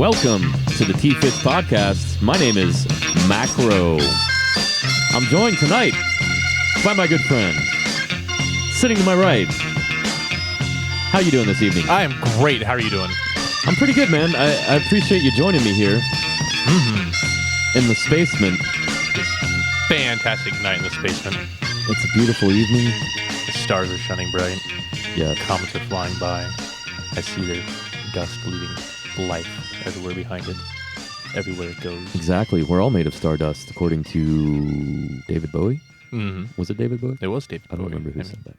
Welcome to the TFITS podcast. My name is Macro. I'm joined tonight by my good friend, sitting to my right. How you doing this evening? I am great. How are you doing? I'm pretty good, man. I appreciate you joining me here in the spacement. Fantastic night in the basement. It's a beautiful evening. The stars are shining bright. Yeah. Comets are flying by. I see their dust leaving life everywhere behind it. Everywhere it goes. Exactly. We're all made of stardust, according to David Bowie. Mm-hmm. Was it David Bowie? It was David Bowie. I don't remember who said that.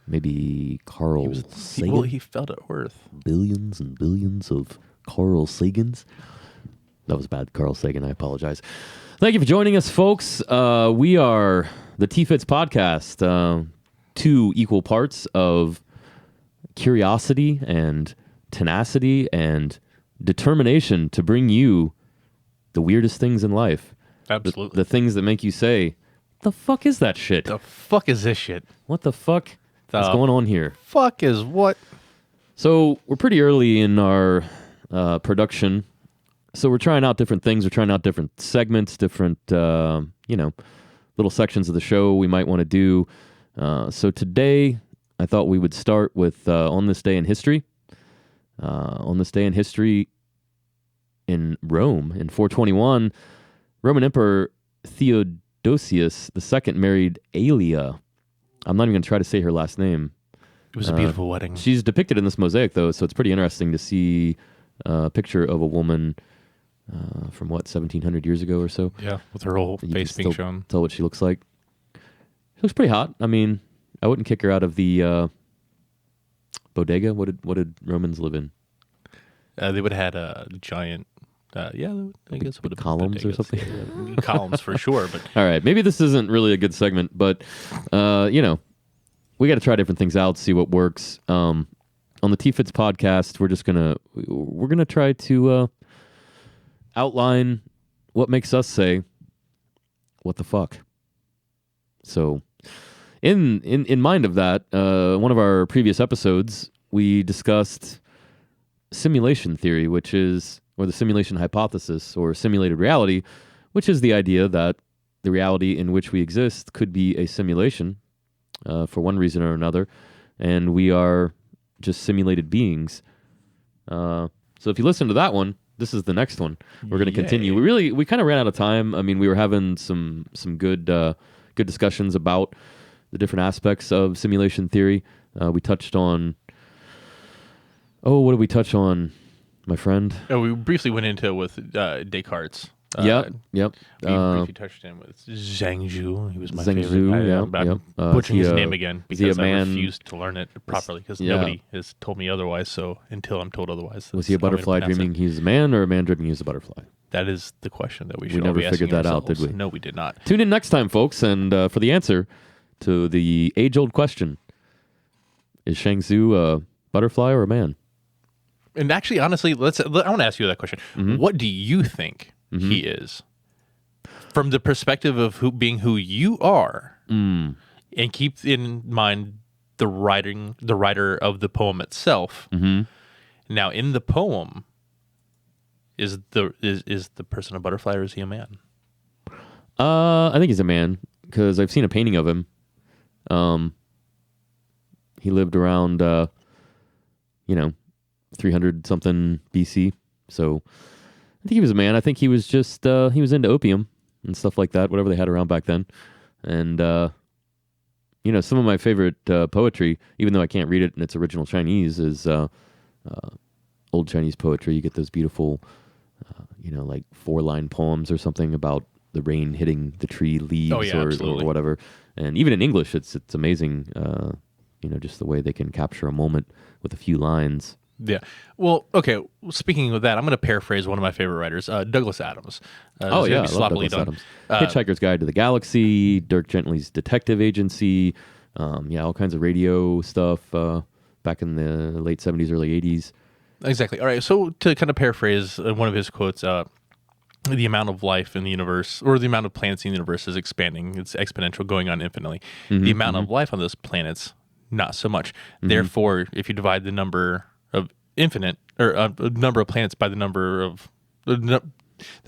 Maybe Carl Sagan? He fell to earth. Billions and billions of Carl Sagans. That was bad, Carl Sagan. I apologize. Thank you for joining us, folks. We are the TFITS podcast. Two equal parts of curiosity and tenacity and determination to bring you the weirdest things in life. Absolutely. The things that make you say, the fuck is that shit? The fuck is this shit? What the fuck is going on here? Fuck is what? So we're pretty early in our production. So we're trying out different things. We're trying out different segments, different, little sections of the show we might want to do. So today, I thought we would start with On This Day in History. On this day in history in Rome, in 421, Roman Emperor Theodosius II married Aelia. I'm not even going to try to say her last name. It was a beautiful wedding. She's depicted in this mosaic, though, so it's pretty interesting to see a picture of a woman from, 1700 years ago or so. Yeah, with her whole face being shown. Tell what she looks like. She looks pretty hot. I mean, I wouldn't kick her out of the bodega. What did Romans live in? They would have had a giant, I guess would have columns or something. Yeah, columns for sure. But all right, maybe this isn't really a good segment, but we got to try different things out, see what works. On the TFITS podcast, we're gonna try to outline what makes us say, "What the fuck." So, in mind of that, one of our previous episodes, we discussed simulation theory, or the simulation hypothesis, or simulated reality, which is the idea that the reality in which we exist could be a simulation for one reason or another, and we are just simulated beings. So if you listen to that one, this is the next one. We're going to continue. We kind of ran out of time. I mean, we were having some good discussions about the different aspects of simulation theory. We touched on... what did we touch on, my friend? we briefly went into it with Descartes. Yep. We briefly touched in with Zhang Zhu. He was my Zhang favorite. Zhu, I'm butchering his name again because I man? refused to learn it properly because nobody has told me otherwise. So until I'm told otherwise, was he a butterfly dreaming he's a man, or a man dreaming he's a butterfly? That is the question that we should. We never all be figured that out, did we? No, we did not. Tune in next time, folks, and for the answer to the age-old question: is Zhang Zhu a butterfly or a man? And actually, honestly, I want to ask you that question. Mm-hmm. What do you think he is? From the perspective of who you are, and keep in mind the writer of the poem itself. Mm-hmm. Now, in the poem, is the person a butterfly or is he a man? I think he's a man because I've seen a painting of him. He lived around, 300 something BC. So I think he was a man. I think he was just he was into opium and stuff like that, whatever they had around back then. And some of my favorite poetry, even though I can't read it in its original Chinese, is old Chinese poetry. You get those beautiful, like 4-line poems or something about the rain hitting the tree leaves or whatever. And even in English, it's amazing. Just the way they can capture a moment with a few lines. Yeah. Well, okay. Speaking of that, I'm going to paraphrase one of my favorite writers, Douglas Adams. I love Douglas Adams. Hitchhiker's Guide to the Galaxy, Dirk Gently's Detective Agency, all kinds of radio stuff back in the late 70s, early 80s. Exactly. All right. So to kind of paraphrase one of his quotes, the amount of life in the universe, or the amount of planets in the universe, is expanding. It's exponential, going on infinitely. The amount of life on those planets, not so much. Therefore, if you divide the number of infinite or a number of planets by the number of the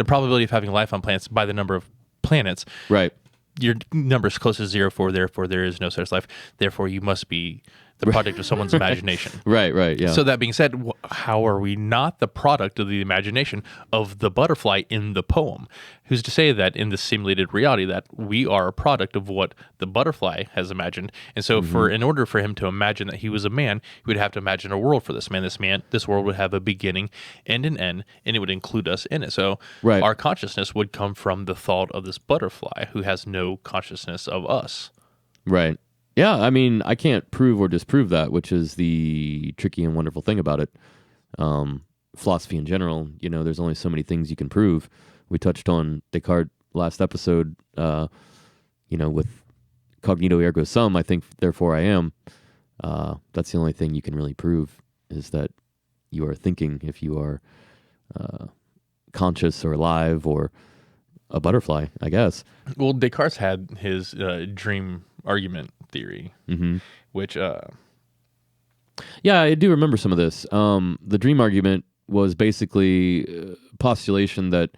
probability of having life on planets by the number of planets. Right. Your number is close to 0, therefore there is no such life. Therefore, you must be the product of someone's imagination. Right, yeah. So that being said, how are we not the product of the imagination of the butterfly in the poem? Who's to say that in the simulated reality that we are a product of what the butterfly has imagined? And so in order for him to imagine that he was a man, he would have to imagine a world for this man. This world would have a beginning and an end, and it would include us in it. So our consciousness would come from the thought of this butterfly who has no consciousness of us. Right. Yeah, I mean, I can't prove or disprove that, which is the tricky and wonderful thing about it. Philosophy in general, there's only so many things you can prove. We touched on Descartes last episode, with cognito ergo sum, I think, therefore I am. That's the only thing you can really prove is that you are thinking if you are conscious or alive or a butterfly, I guess. Well, Descartes had his dream argument theory, which yeah, I do remember some of this. The dream argument was basically postulation that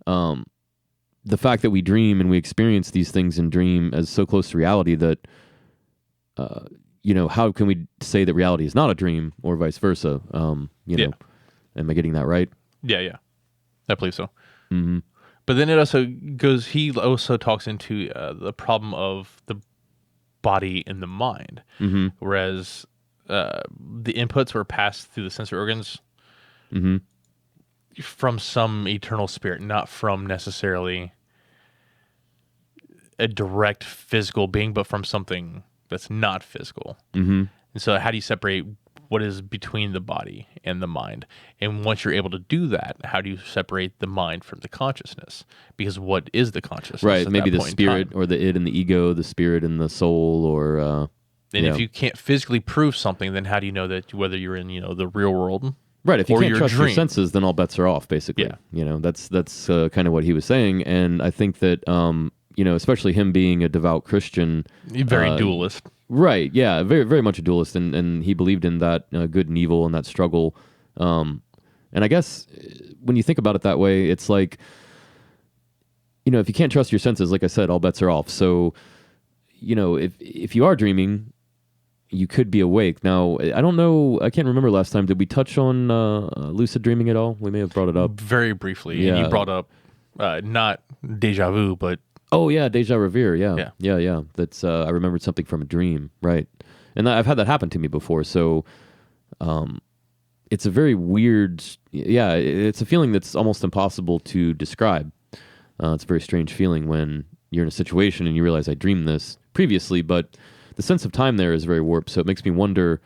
the fact that we dream and we experience these things in dream as so close to reality that how can we say that reality is not a dream or vice versa? Am I getting that right? Yeah, I believe so. But then it also goes. He also talks into the problem of the body and the mind, whereas the inputs were passed through the sensory organs from some eternal spirit, not from necessarily a direct physical being, but from something that's not physical. And so how do you separate what is between the body and the mind? And once you're able to do that, how do you separate the mind from the consciousness? Because what is the consciousness? Right, maybe the spirit or the id and the ego, the spirit and the soul, or... and if you can't physically prove something, then how do you know that whether you're in the real world? Right, if you can't trust dream. Your senses, then all bets are off, basically. Yeah. That's kind of what he was saying, and I think that, especially him being a devout Christian... Very dualist. Right, yeah, very, very much a dualist, and he believed in that good and evil and that struggle. And I guess when you think about it that way, it's like, if you can't trust your senses, like I said, all bets are off. So, if you are dreaming, you could be awake. Now, I don't know, I can't remember last time, did we touch on lucid dreaming at all? We may have brought it up. Very briefly, yeah. And you brought up not deja vu, but... Oh yeah, deja revere. Yeah. That's I remembered something from a dream, right? And I've had that happen to me before. So, it's a very weird. Yeah, it's a feeling that's almost impossible to describe. It's a very strange feeling when you're in a situation and you realize I dreamed this previously, but the sense of time there is very warped. So it makes me wonder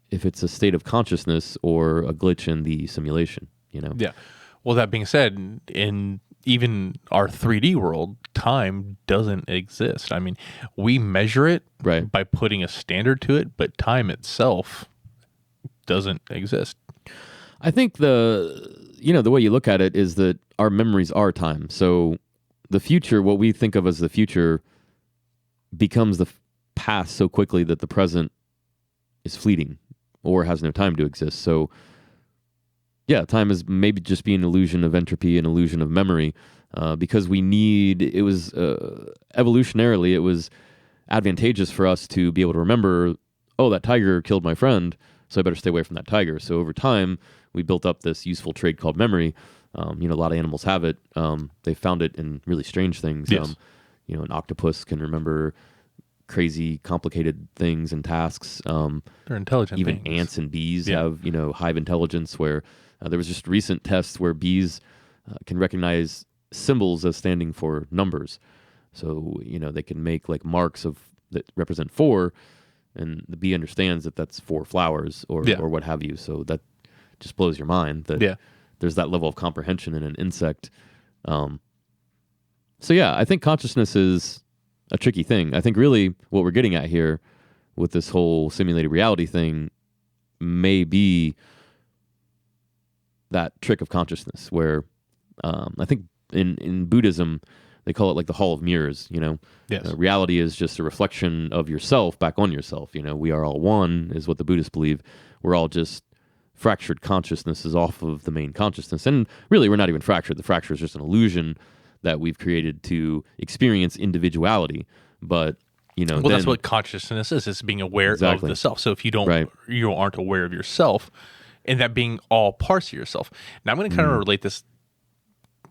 if it's a state of consciousness or a glitch in the simulation. Yeah. Well, that being said, in even our 3D world, time doesn't exist. I mean, we measure it by putting a standard to it, but time itself doesn't exist. I think the way you look at it is that our memories are time. So the future, what we think of as the future, becomes the past so quickly that the present is fleeting or has no time to exist. So yeah, time is maybe just be an illusion of entropy, an illusion of memory, because it was evolutionarily, it was advantageous for us to be able to remember, oh, that tiger killed my friend, so I better stay away from that tiger. So over time, we built up this useful trait called memory. A lot of animals have it. They found it in really strange things. Yes. An octopus can remember crazy, complicated things and tasks. They're intelligent Even beings. ants and bees have, hive intelligence where... there was just recent tests where bees can recognize symbols as standing for numbers. So, they can make like marks that represent 4, and the bee understands that that's 4 flowers or what have you. So that just blows your mind that there's that level of comprehension in an insect. So yeah, I think consciousness is a tricky thing. I think really what we're getting at here with this whole simulated reality thing may be that trick of consciousness where I think in Buddhism, they call it like the Hall of Mirrors, Yes. Reality is just a reflection of yourself back on yourself. We are all one is what the Buddhists believe. We're all just fractured consciousness is off of the main consciousness. And really, we're not even fractured. The fracture is just an illusion that we've created to experience individuality. But, well, that's what consciousness is. It's being aware of the self. So if you you aren't aware of yourself, and that being all parts of yourself. Now I'm going to kind of relate this.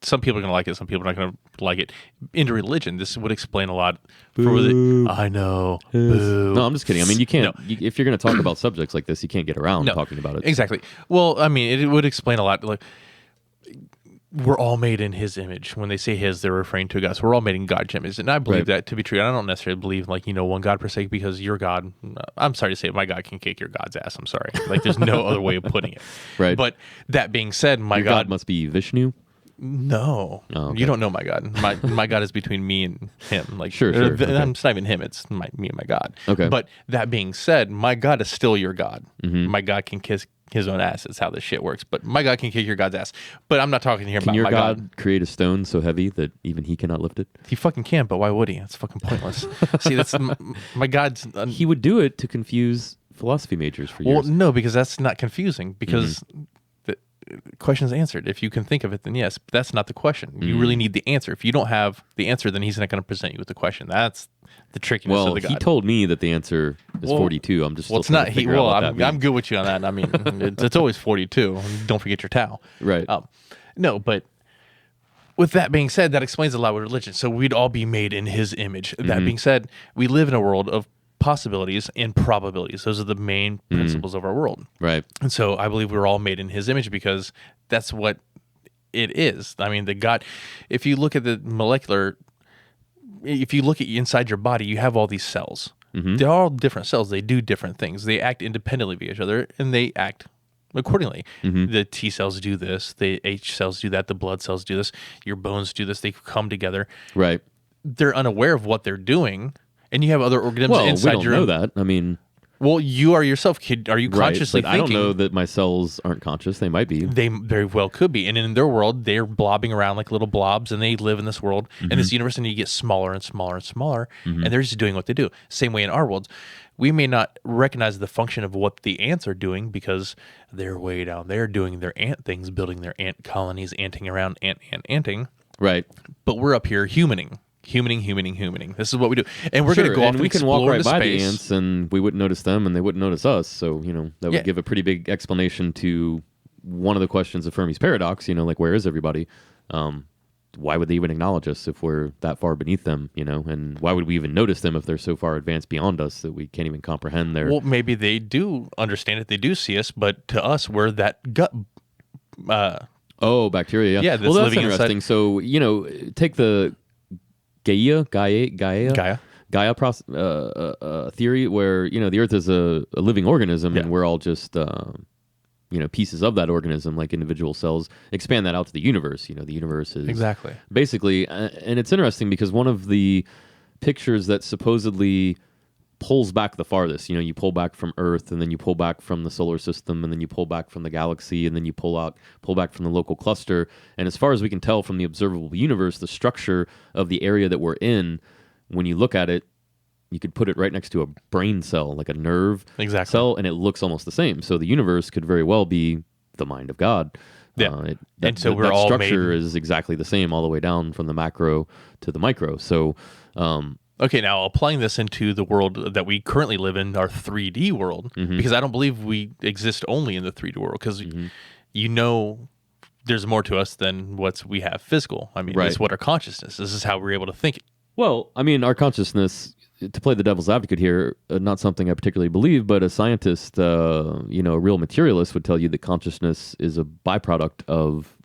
Some people are going to like it. Some people are not going to like it. Into religion, this would explain a lot. I know. Boo. No, I'm just kidding. I mean, you can't. If you're going to talk about subjects like this, you can't get around talking about it. Exactly. Well, I mean, it would explain a lot. Like, we're all made in His image. When they say His, they're referring to God. So we're all made in God's image, and I believe that to be true. I don't necessarily believe one God per se, because your God. I'm sorry to say, my God can kick your God's ass. I'm sorry. Like, there's no other way of putting it. Right. But that being said, your God must be Vishnu. No, you don't know my God. My God is between me and Him. Like, sure. Okay. It's not even Him. It's me and my God. Okay. But that being said, my God is still your God. My God can kiss his own ass. Is how this shit works. But my God can kick your God's ass. But I'm not talking here about my God. Can your God create a stone so heavy that even He cannot lift it? He fucking can, but why would He? It's fucking pointless. See, that's my God's. He would do it to confuse philosophy majors for years. Well, no, because that's not confusing. Because question is answered. If you can think of it, then yes. But that's not the question. You really need the answer. If you don't have the answer, then He's not going to present you with the question. That's the trickiness of the God. He told me that the answer is 42. I'm just it's not. I'm good with you on that. I mean, it's always 42. Don't forget your towel. Right. No, but with that being said, that explains a lot with religion. So we'd all be made in His image. That being said, we live in a world of possibilities and probabilities. Those are the main principles of our world. Right. And so I believe we're all made in His image because that's what it is. I mean, the God, if you look at the molecular, if you look at inside your body, you have all these cells. They're all different cells. They do different things. They act independently of each other, and they act accordingly. The T cells do this. The H cells do that. The blood cells do this. Your bones do this. They come together. Right. They're unaware of what they're doing. And you have other organisms inside we don't know that. I mean, well, you are yourself, kid. Are you consciously thinking? I don't know that my cells aren't conscious. They might be. They very well could be. And in their world, they're blobbing around like little blobs, and they live in this world and this universe, and you get smaller and smaller and smaller, and they're just doing what they do. Same way in our worlds. We may not recognize the function of what the ants are doing because they're way down there doing their ant things, building their ant colonies, anting around, anting. Right. But we're up here humaning. This is what we do, and we're going to go off and we can walk right by space. the ants, and we wouldn't notice them, and they wouldn't notice us. So that would give a pretty big explanation to one of the questions of Fermi's paradox. Like, where is everybody? Why would they even acknowledge us if we're that far beneath them? And why would we even notice them if they're so far advanced beyond us that we can't even comprehend their? Well, maybe they do understand it. They do see us, but to us, we're that gut. Bacteria. Yeah. That's that's interesting. Inside. So take the Gaia theory, where the Earth is a living organism, and we're all just pieces of that organism, like individual cells. Expand that out to the universe. The universe is exactly basically, and it's interesting because one of the pictures that supposedly pulls back the farthest. You pull back from Earth, and then you pull back from the solar system, and then you pull back from the galaxy, and then you pull back from the local cluster. And as far as we can tell from the observable universe, the structure of the area that we're in, when you look at it, you could put it right next to a brain cell, like a nerve cell, and it looks almost the same. So the universe could very well be the mind of God. Yeah. That structure is exactly the same all the way down from the macro to the micro. So okay, now applying this into the world that we currently live in, our 3D world, because I don't believe we exist only in the 3D world, because there's more to us than what we have physical. I mean, it's what our consciousness. This is how we're able to think. Well, I mean, our consciousness, to play the devil's advocate here, not something I particularly believe, but a scientist, a real materialist would tell you that consciousness is a byproduct of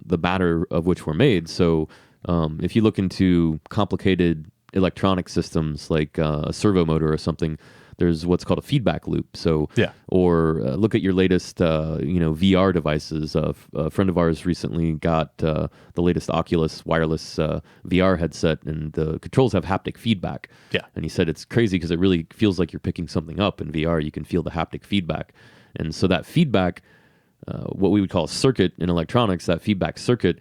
the matter of which we're made. So if you look into complicated electronic systems like a servo motor or something, there's what's called a feedback loop. So, or look at your latest, VR devices. A friend of ours recently got the latest Oculus wireless VR headset, and the controls have haptic feedback. Yeah, and he said it's crazy because it really feels like you're picking something up in VR. You can feel the haptic feedback, and so that feedback, what we would call a circuit in electronics, that feedback circuit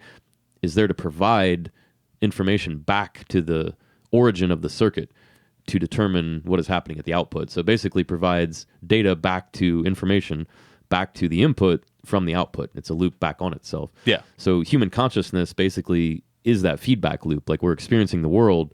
is there to provide information back to the origin of the circuit to determine what is happening at the output. So basically provides data back to information back to the input from the output. It's a loop back on itself. Yeah. So human consciousness basically is that feedback loop. Like we're experiencing the world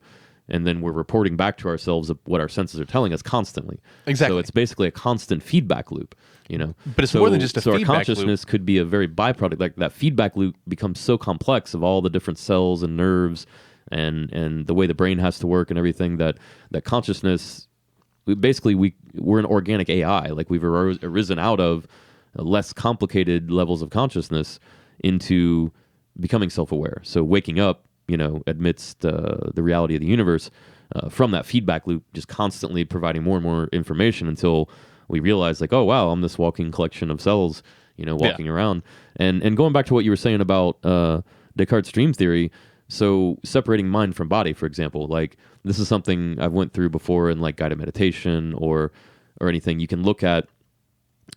and then we're reporting back to ourselves of what our senses are telling us constantly. Exactly. So it's basically a constant feedback loop, you know. But it's more than just a so feedback our consciousness could be a very byproduct. Like that feedback loop becomes so complex of all the different cells and nerves and the way the brain has to work and everything that consciousness, we're an organic AI. Like we've arisen out of less complicated levels of consciousness into becoming self-aware. So waking up, you know, amidst the reality of the universe from that feedback loop, just constantly providing more and more information until we realize like, oh, wow, I'm this walking collection of cells, you know, walking around. And going back to what you were saying about Descartes' dream theory, so separating mind from body, for example, like this is something I've went through before in like guided meditation or anything. You can look at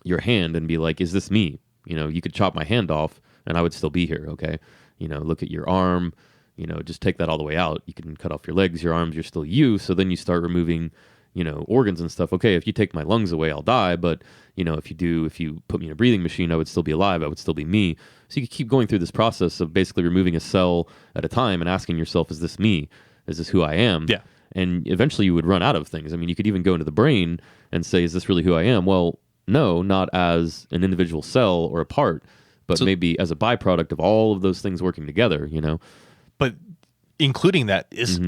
your hand and be like, is this me? You know, you could chop my hand off and I would still be here, okay? You know, look at your arm, you know, just take that all the way out. You can cut off your legs, your arms, you're still you. So then you start removing, you know, organs and stuff. Okay, if you take my lungs away, I'll die. But, you know, if you put me in a breathing machine, I would still be alive. I would still be me. So you keep going through this process of basically removing a cell at a time and asking yourself, is this me? Is this who I am? Yeah. And eventually you would run out of things. I mean, you could even go into the brain and say, is this really who I am? Well, no, not as an individual cell or a part, but maybe as a byproduct of all of those things working together, you know? But including that is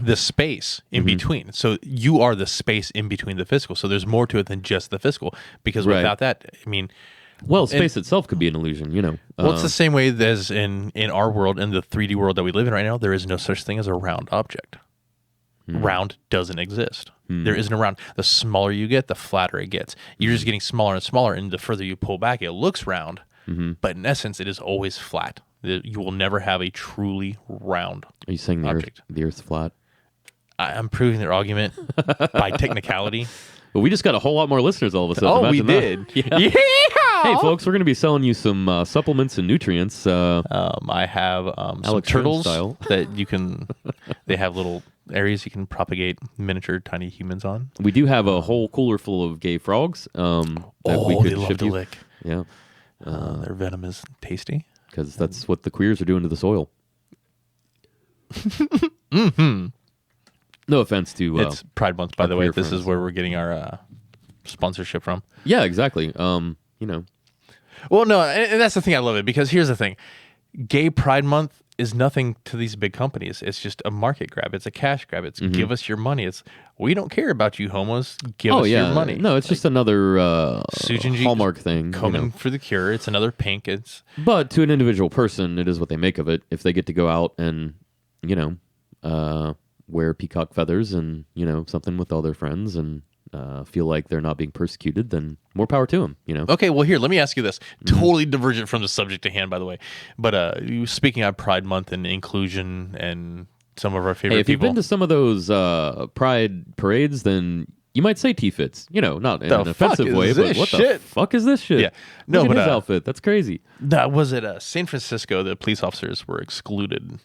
the space in between. So you are the space in between the physical. So there's more to it than just the physical. Because without that, I mean... Well, space itself could be an illusion, you know. Well, it's the same way as in our world, in the 3D world that we live in right now, there is no such thing as a round object. Round doesn't exist. There isn't a round. The smaller you get, the flatter it gets. You're just getting smaller and smaller, and the further you pull back, it looks round. But in essence, it is always flat. You will never have a truly round Are you saying the Earth's flat? I'm proving their argument by technicality. Well, we just got a whole lot more listeners all of a sudden. Oh, we Imagine did. that. Yeah. Hey, folks, we're going to be selling you some supplements and nutrients. I have some Alex turtles style. that you can. They have little areas you can propagate miniature tiny humans on. We do have a whole cooler full of gay frogs. That we could they love ship to you. lick. Yeah, Their venom is tasty. because that's what the queers are doing to the soil. No offense to It's Pride Month, by the way. queer This friends. is where we're getting our sponsorship from. Yeah, exactly. You know, Well, no, and that's the thing I love it, because here's the thing. Gay Pride Month is nothing to these big companies. It's just a market grab. It's a cash grab. It's give us your money. It's we don't care about you homos. Give us your money. No, it's just another Sujanji Hallmark thing. Coming for the cure. It's another pink. It's But to an individual person, it is what they make of it. If they get to go out and, you know, wear peacock feathers and, you know, something with all their friends and feel like they're not being persecuted, then more power to them, you know? okay. Well, here, let me ask you this. Totally divergent from the subject at hand, by the way. But you speaking of Pride Month and inclusion and some of our favorite Hey, if you've people. been to some of those pride parades, then you might say TFITS. You know, not in The an offensive fuck way, is but this what the shit? fuck is this shit? Yeah. No, Look at but, his outfit. That's crazy. That was at San Francisco. The police officers were excluded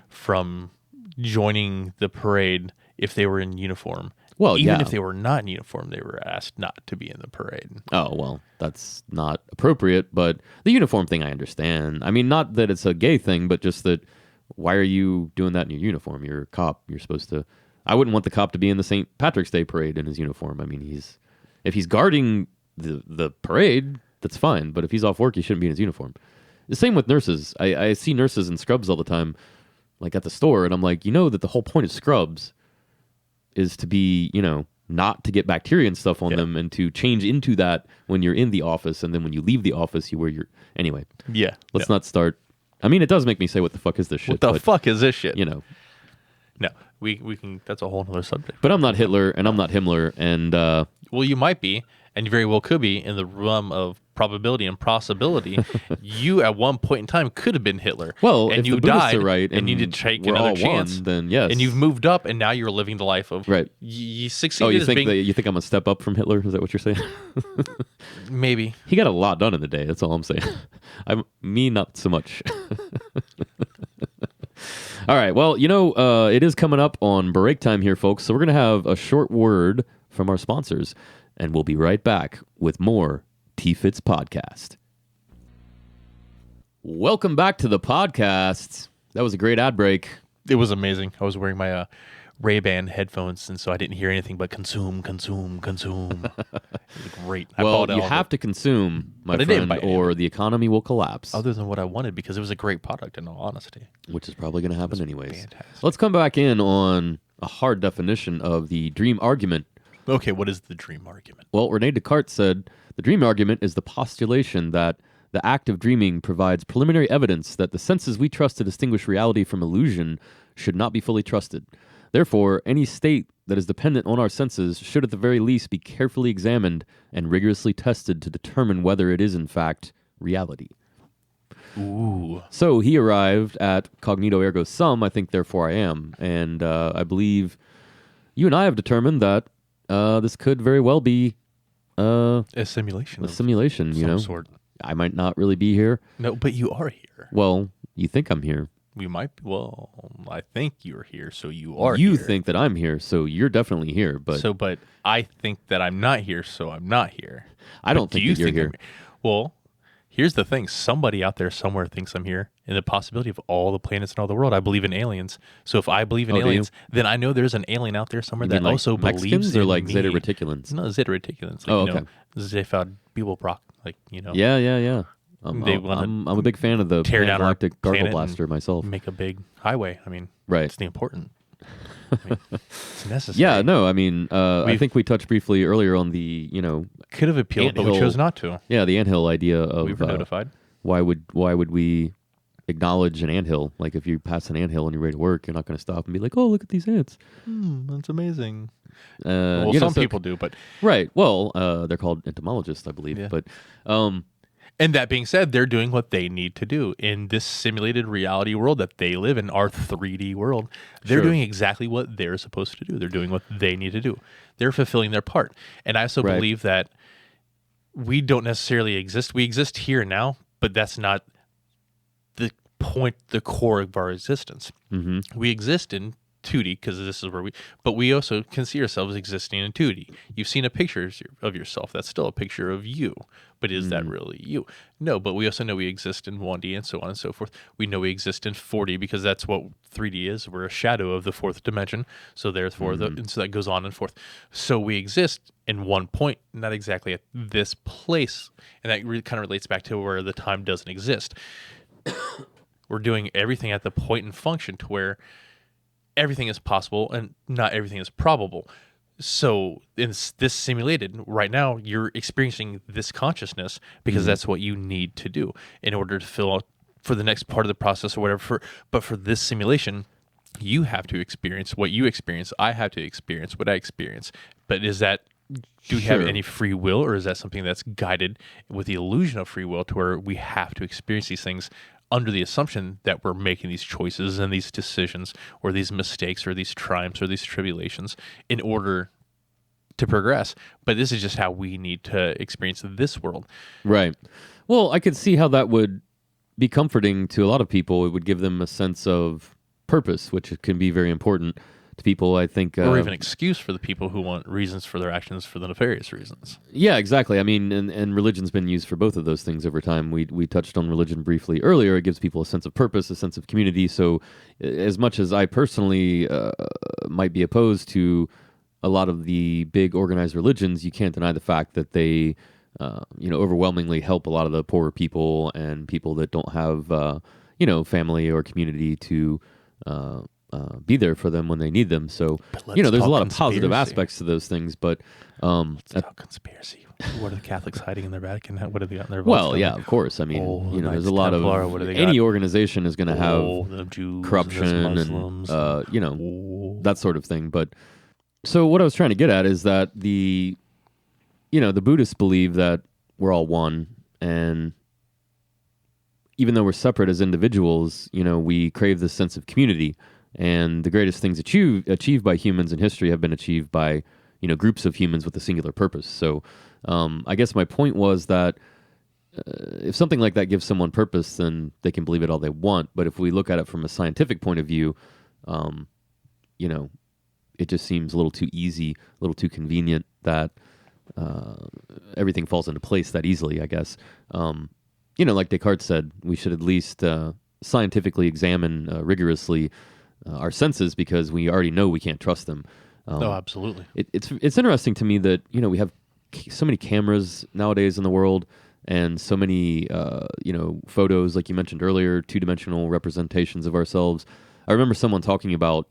from joining the parade if they were in uniform. Well, even yeah. if they were not in uniform, they were asked not to be in the parade. Oh, well, that's not appropriate, but the uniform thing I understand. I mean, not that it's a gay thing, but just that why are you doing that in your uniform? You're a cop. You're supposed to... I wouldn't want the cop to be in the St. Patrick's Day parade in his uniform. I mean, if he's guarding the parade, that's fine, but if he's off work, he shouldn't be in his uniform. The same with nurses. I see nurses in scrubs all the time, like at the store, and I'm like, you know that the whole point of scrubs is to be, you know, not to get bacteria and stuff on them and to change into that when you're in the office, and then when you leave the office, you wear your... Anyway. Yeah. Let's not start... I mean, it does make me say, what the fuck is this shit? What the fuck is this shit? You know. No, we can... That's a whole other subject. But I'm not Hitler, and I'm not Himmler, and... Well, you might be, and you very well could be, in the realm of probability and possibility. You, at one point in time, could have been Hitler. Well, and if you the Buddhists died, are right, and you did take we're another all chance, one, then yes. and you've moved up, and now you're living the life of... Right. You succeeded Oh, you as think being... you think I'm a step up from Hitler? Is that what you're saying? Maybe. He got a lot done in the day. That's all I'm saying. Me, not so much. All right. Well, you know, it is coming up on break time here, folks. So we're going to have a short word from our sponsors. and we'll be right back with more TFITS podcast. Welcome back to the podcast. That was a great ad break. It was amazing. I was wearing my Ray-Ban headphones, and so I didn't hear anything but consume. It was great. Well, you have to consume, my friend, or the economy will collapse. Other than what I wanted, because it was a great product, in all honesty. Which is probably going to happen anyways. Fantastic. Let's come back in on a hard definition of the dream argument. Okay, what is the dream argument? Well, Rene Descartes said, the dream argument is the postulation that the act of dreaming provides preliminary evidence that the senses we trust to distinguish reality from illusion should not be fully trusted. Therefore, any state that is dependent on our senses should at the very least be carefully examined and rigorously tested to determine whether it is in fact reality. Ooh. So he arrived at cognito ergo sum, I think therefore I am. And I believe you and I have determined that this could very well be a simulation. A simulation, you know. Sort. I might not really be here. No, but you are here. Well, you think I'm here. We might. Well, I think you're here, so you are. You here. think that I'm here, so you're definitely here. But I think that I'm not here, so I'm not here. I don't think that you're here. Well, here's the thing: somebody out there somewhere thinks I'm here, and the possibility of all the planets in all the world. I believe in aliens, so if I believe in aliens, then I know there's an alien out there somewhere that also Mexicans believes in like me. Zeta Reticulans. No, Zeta Reticulans. Like, oh, okay. Zephyr Bibelbrock, like Yeah. I'm a big fan of the Galactic Gargle Blaster myself. Make a big highway. I mean, right. It's the important. It's necessary. Yeah, no, I mean, I think we touched briefly earlier on the, could have appealed, but we chose not to. Yeah, the anthill idea of we were notified. Why would we acknowledge an anthill? Like if you pass an anthill and you're ready to work, you're not going to stop and be like, oh, look at these ants. That's amazing. Some people do, but right. Well, they're called entomologists, I believe. Yeah. But and that being said, they're doing what they need to do in this simulated reality world that they live in, our 3D world. They're doing exactly what they're supposed to do. They're doing what they need to do. They're fulfilling their part. And I also believe that we don't necessarily exist. We exist here now, but that's not the point, the core of our existence. Mm-hmm. We exist in 2D because this is where but we also can see ourselves existing in 2D. You've seen a picture of yourself. That's still a picture of you. But is that really you? No, but we also know we exist in 1D and so on and so forth. We know we exist in 4D because that's what 3D is. We're a shadow of the fourth dimension. So therefore, and so that goes on and forth. So we exist in one point, not exactly at this place. And that kind of relates back to where the time doesn't exist. We're doing everything at the point and function to where everything is possible and not everything is probable. So in this simulated right now, you're experiencing this consciousness because that's what you need to do in order to fill out for the next part of the process or whatever. But for this simulation, you have to experience what you experience. I have to experience what I experience. But do we have any free will, or is that something that's guided with the illusion of free will to where we have to experience these things under the assumption that we're making these choices and these decisions or these mistakes or these triumphs or these tribulations in order to progress? But this is just how we need to experience this world. Right. Well, I could see how that would be comforting to a lot of people. It would give them a sense of purpose, which can be very important to people, I think. Or even excuse for the people who want reasons for their actions for the nefarious reasons. Yeah, exactly. I mean, and religion's been used for both of those things over time. We touched on religion briefly earlier. It gives people a sense of purpose, a sense of community. So as much as I personally might be opposed to a lot of the big organized religions, you can't deny the fact that they overwhelmingly help a lot of the poorer people and people that don't have family or community to be there for them when they need them. So, there's a lot of positive aspects to those things, but let's talk conspiracy. What are the Catholics hiding in their Vatican? What have they got in their Well, yeah, of course. I mean, there's a lot of any organization is going to have corruption and that sort of thing. But so what I was trying to get at is that the Buddhists believe that we're all one, and even though we're separate as individuals, we crave this sense of community. And the greatest things achieved by humans in history have been achieved by, groups of humans with a singular purpose. So I guess my point was that if something like that gives someone purpose, then they can believe it all they want. But if we look at it from a scientific point of view, it just seems a little too easy, a little too convenient that everything falls into place that easily, I guess. Like Descartes said, we should at least scientifically examine rigorously our senses because we already know we can't trust them. Oh, absolutely. It's interesting to me that we have so many cameras nowadays in the world, and so many photos, like you mentioned earlier, 2-dimensional representations of ourselves. I remember someone talking about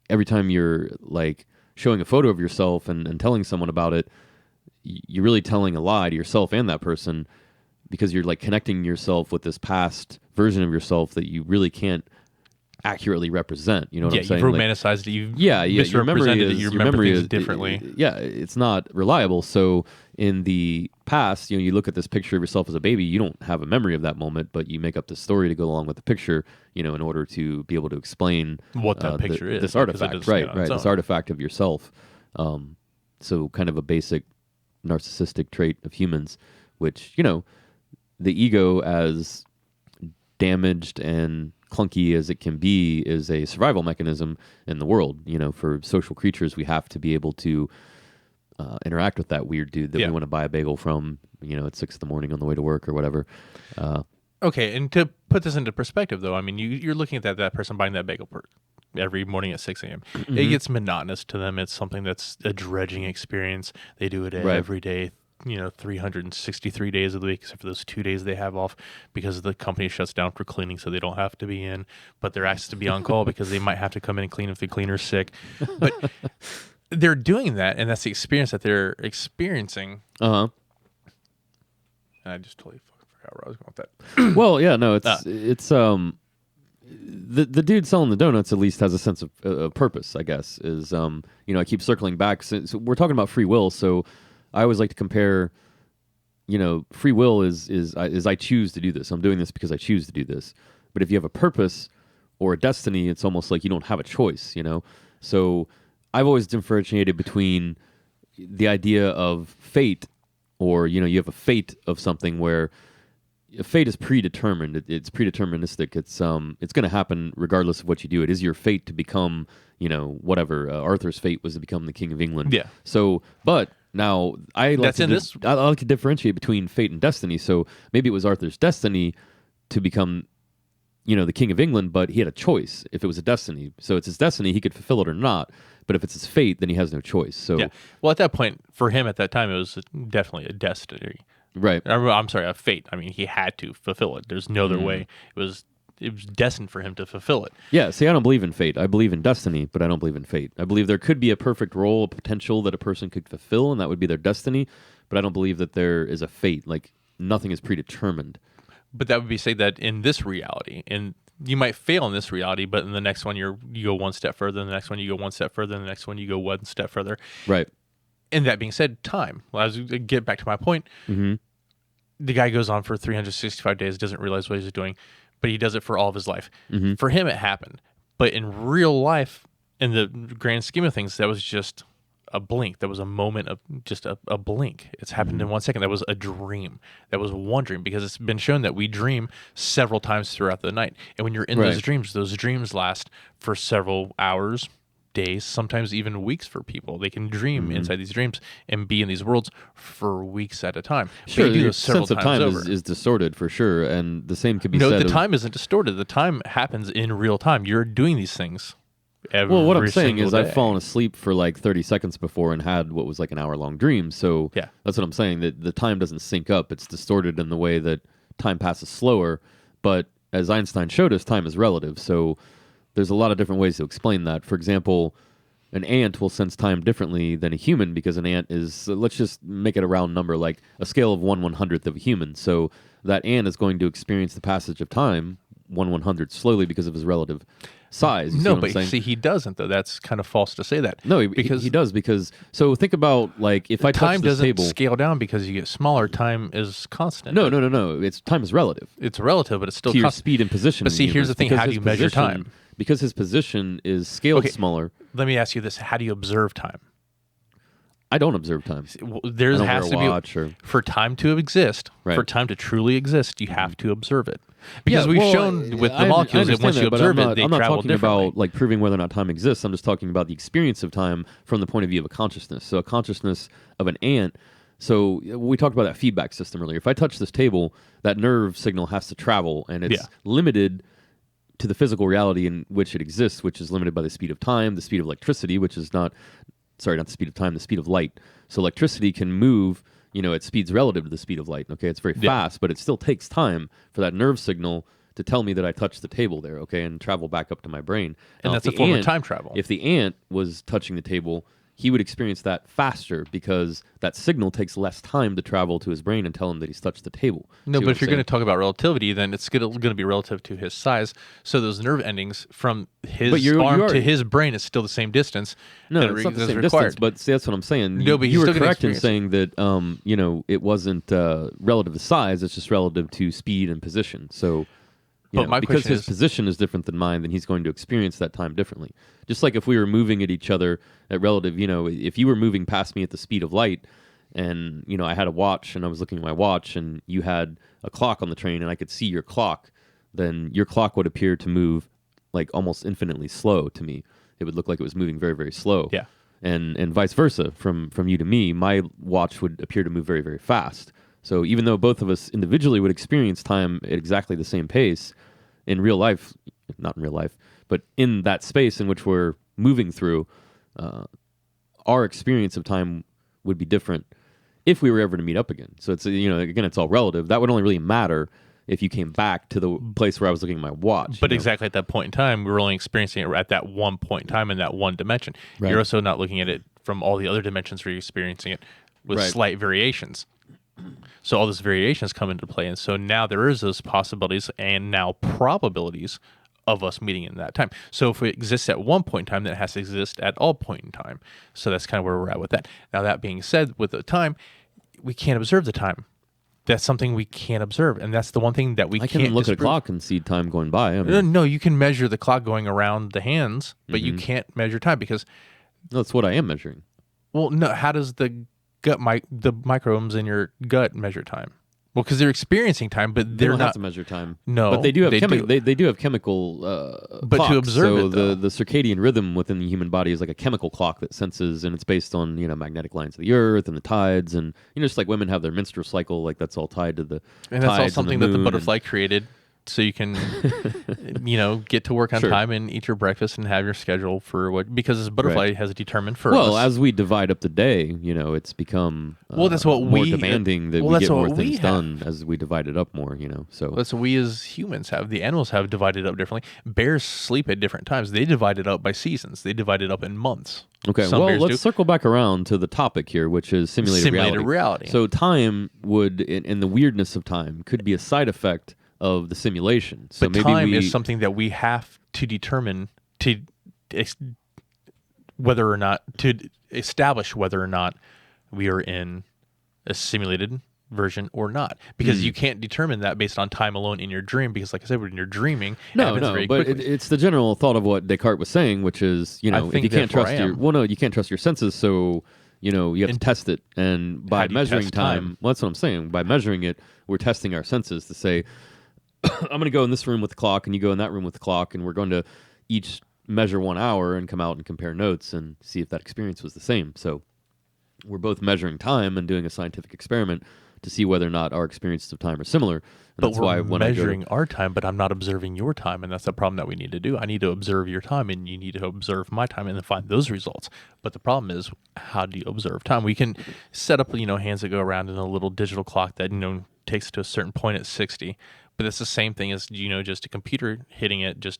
every time you're like showing a photo of yourself and telling someone about it, you're really telling a lie to yourself and that person, because you're like connecting yourself with this past version of yourself that you really can't accurately represent. You know what I'm saying? You've romanticized it. You've misrepresented it. You remember things differently. It's not reliable. So in the past, you look at this picture of yourself as a baby, you don't have a memory of that moment, but you make up this story to go along with the picture, in order to be able to explain what that picture is. This artifact, right, this artifact of yourself. So kind of a basic narcissistic trait of humans, which, the ego, as damaged and clunky as it can be, is a survival mechanism in the world. For social creatures, we have to be able to interact with that weird dude that we want to buy a bagel from, at 6 a.m. on the way to work or whatever. Okay, and to put this into perspective, though, I mean, you're looking at that person buying that bagel every morning at 6 a.m. Mm-hmm. It gets monotonous to them. It's something that's a dredging experience. They do it every day, 363 days of the week, except for those 2 days they have off because the company shuts down for cleaning, so they don't have to be in, but they're asked to be on call because they might have to come in and clean if the cleaner's sick. But they're doing that, and that's the experience that they're experiencing. Uh-huh. And I just totally forgot where I was going with that. Well, yeah, no, it's the dude selling the donuts at least has a sense of purpose, I guess, is, I keep circling back. So we're talking about free will, so I always like to compare, free will is I choose to do this. I'm doing this because I choose to do this. But if you have a purpose or a destiny, it's almost like you don't have a choice, So I've always differentiated between the idea of fate, or, you have a fate of something where fate is predetermined. It's predeterministic. It's going to happen regardless of what you do. It is your fate to become, whatever. Arthur's fate was to become the King of England. Yeah. So, but now I like to differentiate between fate and destiny. So maybe it was Arthur's destiny to become, the King of England, but he had a choice if it was a destiny. So it's his destiny, he could fulfill it or not. But if it's his fate, then he has no choice. So yeah. Well, at that point, for him at that time, it was definitely a destiny. Right. I'm sorry, a fate. I mean, he had to fulfill it. There's no other way. It was destined for him to fulfill it. Yeah, see, I don't believe in fate. I believe in destiny, but I don't believe in fate. I believe there could be a perfect role, a potential that a person could fulfill, and that would be their destiny, but I don't believe that there is a fate. Like, nothing is predetermined. But that would be say that in this reality, and you might fail in this reality, but in the next one you go one step further, and the next one you go one step further, and the next one you go one step further. Right. And that being said, time. Well, as we get back to my point, the guy goes on for 365 days, doesn't realize what he's doing, but he does it for all of his life. Mm-hmm. For him, it happened. But in real life, in the grand scheme of things, that was just a blink. That was a moment of just a blink. It's happened in 1 second. That was a dream. That was one dream, because it's been shown that we dream several times throughout the night. And when you're in those dreams last for several hours, days, sometimes even weeks for people. They can dream inside these dreams and be in these worlds for weeks at a time. Sure, your sense of time is distorted for sure, and the same could be said. No, the time isn't distorted. The time happens in real time. You're doing these things well, what I'm saying is I've fallen asleep for like 30 seconds before and had what was like an hour-long dream, so yeah. That's what I'm saying, that the time doesn't sync up. It's distorted in the way that time passes slower, but as Einstein showed us, time is relative, so there's a lot of different ways to explain that. For example, an ant will sense time differently than a human, because an ant is, let's just make it a round number, like a scale of 1/100th of a human. So that ant is going to experience the passage of time 1/100th slowly because of his relative size. No, but see, he doesn't, though. That's kind of false to say that. No, he does, because, so think about, like, if I touch this table. Time doesn't scale down because you get smaller. Time is constant. No. Time is relative. It's relative, but it's still to your constant. speed and position. But see, here's the thing. How do you measure time? Because his position is scaled smaller. Let me ask you this. How do you observe time? I don't observe time. There I don't has wear to a watch be for time to exist, Right. for time to truly exist. You have to observe it because Yeah, we've well, shown with the I molecules that understand once you but observe I'm it, they I'm not travel talking differently. about like proving whether or not time exists. I'm just talking about the experience of time from the point of view of a consciousness. So a consciousness of an ant. So we talked about that feedback system earlier. If I touch this table, that nerve signal has to travel, and it's limited to the physical reality in which it exists, which is limited by the speed of time, the speed of electricity, which is not the speed of time, the speed of light. So electricity can move, at speeds relative to the speed of light. Okay, it's very fast, but it still takes time for that nerve signal to tell me that I touched the table there, okay, and travel back up to my brain. And Now, that's a form of time travel. If the ant was touching the table, he would experience that faster because that signal takes less time to travel to his brain and tell him that he's touched the table. No, See but what if you're going to talk about relativity, then it's going to be relative to his size. So those nerve endings from his arm to his brain is still the same distance. No, that it's not the is same required. distance, but see, that's what I'm saying. No, but you he's were still gonna correct in experience saying that, it wasn't relative to size. It's just relative to speed and position. So, But my because question his is- position is different than mine, then he's going to experience that time differently. Just like if we were moving at each other at relative, if you were moving past me at the speed of light, and I had a watch and I was looking at my watch, and you had a clock on the train, and I could see your clock, then your clock would appear to move like almost infinitely slow to me. It would look like it was moving very, very slow. Yeah. And vice versa from you to me, my watch would appear to move very, very fast. So even though both of us individually would experience time at exactly the same pace, in real life, not in real life, but in that space in which we're moving through, our experience of time would be different if we were ever to meet up again. So it's, again, it's all relative. That would only really matter if you came back to the place where I was looking at my watch. But exactly at that point in time, we were only experiencing it at that one point in time in that one dimension. Right. You're also not looking at it from all the other dimensions where you're experiencing it with slight variations. So all those variations come into play. And so now there is those possibilities and now probabilities of us meeting in that time. So if it exists at one point in time, then it has to exist at all point in time. So that's kind of where we're at with that. Now, that being said, with the time, we can't observe the time. That's something we can't observe. And that's the one thing that we I can't can look at a disprove. clock and see time going by. I mean, No, you can measure the clock going around the hands, but you can't measure time because, that's what I am measuring. well, no, how does the the microbes in your gut measure time? Well, because they're experiencing time, but They they're don't not have to measure time. No, but they do have they do. They do have chemical But to clocks. observe so it, though. the circadian rhythm within the human body is like a chemical clock that senses, and it's based on magnetic lines of the earth and the tides, and just like women have their menstrual cycle, like that's all tied to the and that's all tides something and the that the moon butterfly created, so you can get to work on Sure. time and eat your breakfast and have your schedule for what, because this butterfly Right. has a determined for Well, us. as we divide up the day, it's become Well, that's what more we- demanding that well, we that's get more what we things have. done as we divide it up more. So That's what we as humans have. The animals have divided up differently. Bears sleep at different times. They divide it up by seasons. They divide it up in months. okay, Some well, bears let's do. circle back around to the topic here, which is simulated reality. So time would, and the weirdness of time, could be a side effect of the simulation. So But maybe time is something that we have to determine to whether or not to establish whether or not we are in a simulated version or not, because you can't determine that based on time alone in your dream, because like I said, when you're dreaming, it happens very but quickly. it's the general thought of what Descartes was saying, which is, if think you can't therefore trust I am. you can't trust your senses, so you have to test it, and by How do you measuring test time, time? well, that's what I'm saying. By measuring it, we're testing our senses to say, I'm going to go in this room with the clock, and you go in that room with the clock, and we're going to each measure 1 hour and come out and compare notes and see if that experience was the same. So we're both measuring time and doing a scientific experiment to see whether or not our experiences of time are similar. And But that's we're why when measuring our time, but I'm not observing your time, and that's the problem that we need to do. I need to observe your time, and you need to observe my time, and then find those results. But the problem is, how do you observe time? We can set up, hands that go around in a little digital clock that takes to a certain point at 60, but it's the same thing as just a computer hitting it. Just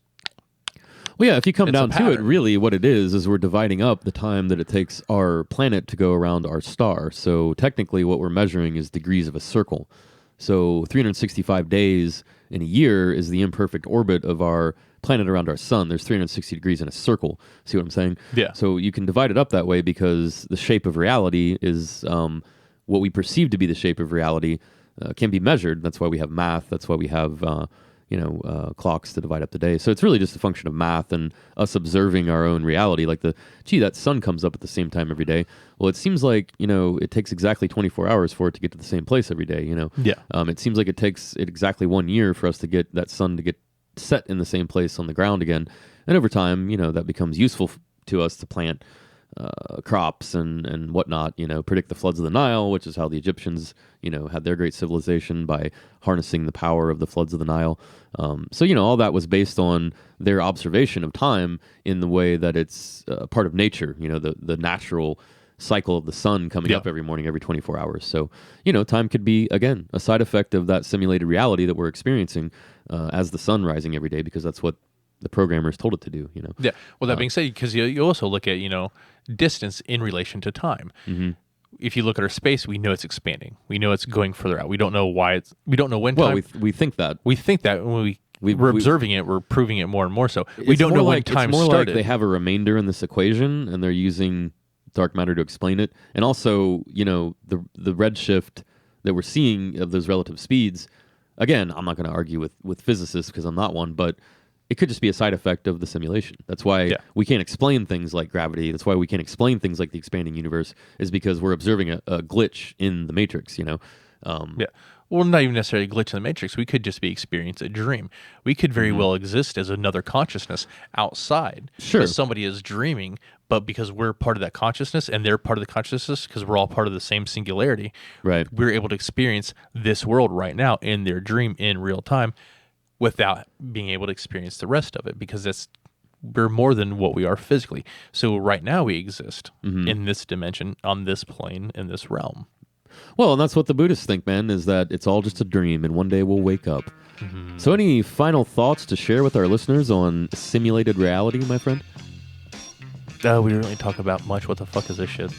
Well, yeah, if you come It's a down to it, pattern. really what it is we're dividing up the time that it takes our planet to go around our star. So technically what we're measuring is degrees of a circle. So 365 days in a year is the imperfect orbit of our planet around our sun. There's 360 degrees in a circle. See what I'm saying? Yeah. So you can divide it up that way because the shape of reality is what we perceive to be the shape of reality can be measured. That's why we have math. That's why we have clocks to divide up the day. So it's really just a function of math and us observing our own reality. Like that sun comes up at the same time every day. Well, it seems like, it takes exactly 24 hours for it to get to the same place every day, Yeah. It seems like it takes exactly 1 year for us to get that sun to get set in the same place on the ground again. And over time, that becomes useful to us to plant crops and whatnot, predict the floods of the Nile, which is how the Egyptians, had their great civilization by harnessing the power of the floods of the Nile. So, all that was based on their observation of time in the way that it's part of nature, the natural cycle of the sun coming up every morning, every 24 hours. So, time could be, again, a side effect of that simulated reality that we're experiencing as the sun rising every day, because that's what the programmers told it to do, Yeah. Well, that being said, because you also look at, distance in relation to time. Mm-hmm. If you look at our space, we know it's expanding. We know it's going further out. We don't know why we don't know when Well, time. we think that. We think that when we're observing it, we're proving it more and more so. We don't know when time it's more started. Like they have a remainder in this equation and they're using dark matter to explain it. And also, the redshift that we're seeing of those relative speeds, again, I'm not going to argue with physicists because I'm not one, but it could just be a side effect of the simulation. That's why we can't explain things like gravity. That's why we can't explain things like the expanding universe, is because we're observing a glitch in the matrix, Yeah. Well, not even necessarily a glitch in the matrix. We could just be experiencing a dream. We could very well exist as another consciousness outside. Sure. Because somebody is dreaming, but because we're part of that consciousness and they're part of the consciousness, because we're all part of the same singularity, Right. we're able to experience this world right now in their dream in real time without being able to experience the rest of it, because we're more than what we are physically. So right now we exist in this dimension, on this plane, in this realm. Well, and that's what the Buddhists think, man, is that it's all just a dream and one day we'll wake up. So any final thoughts to share with our listeners on simulated reality, my friend? We didn't really talk about much. What the fuck is this shit?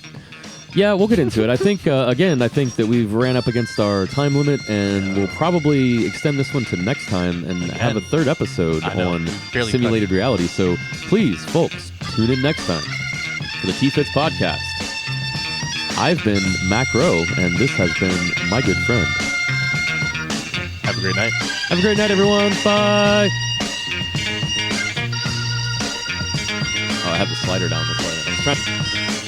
Yeah, we'll get into it. I think, I think that we've ran up against our time limit, and we'll probably extend this one to next time and have a third episode on simulated reality. So please, folks, tune in next time for the TFITS podcast. I've been Mac Rowe, and this has been my good friend. Have a great night. Have a great night, everyone. Bye. Oh, I have the slider down. That's why I was trying.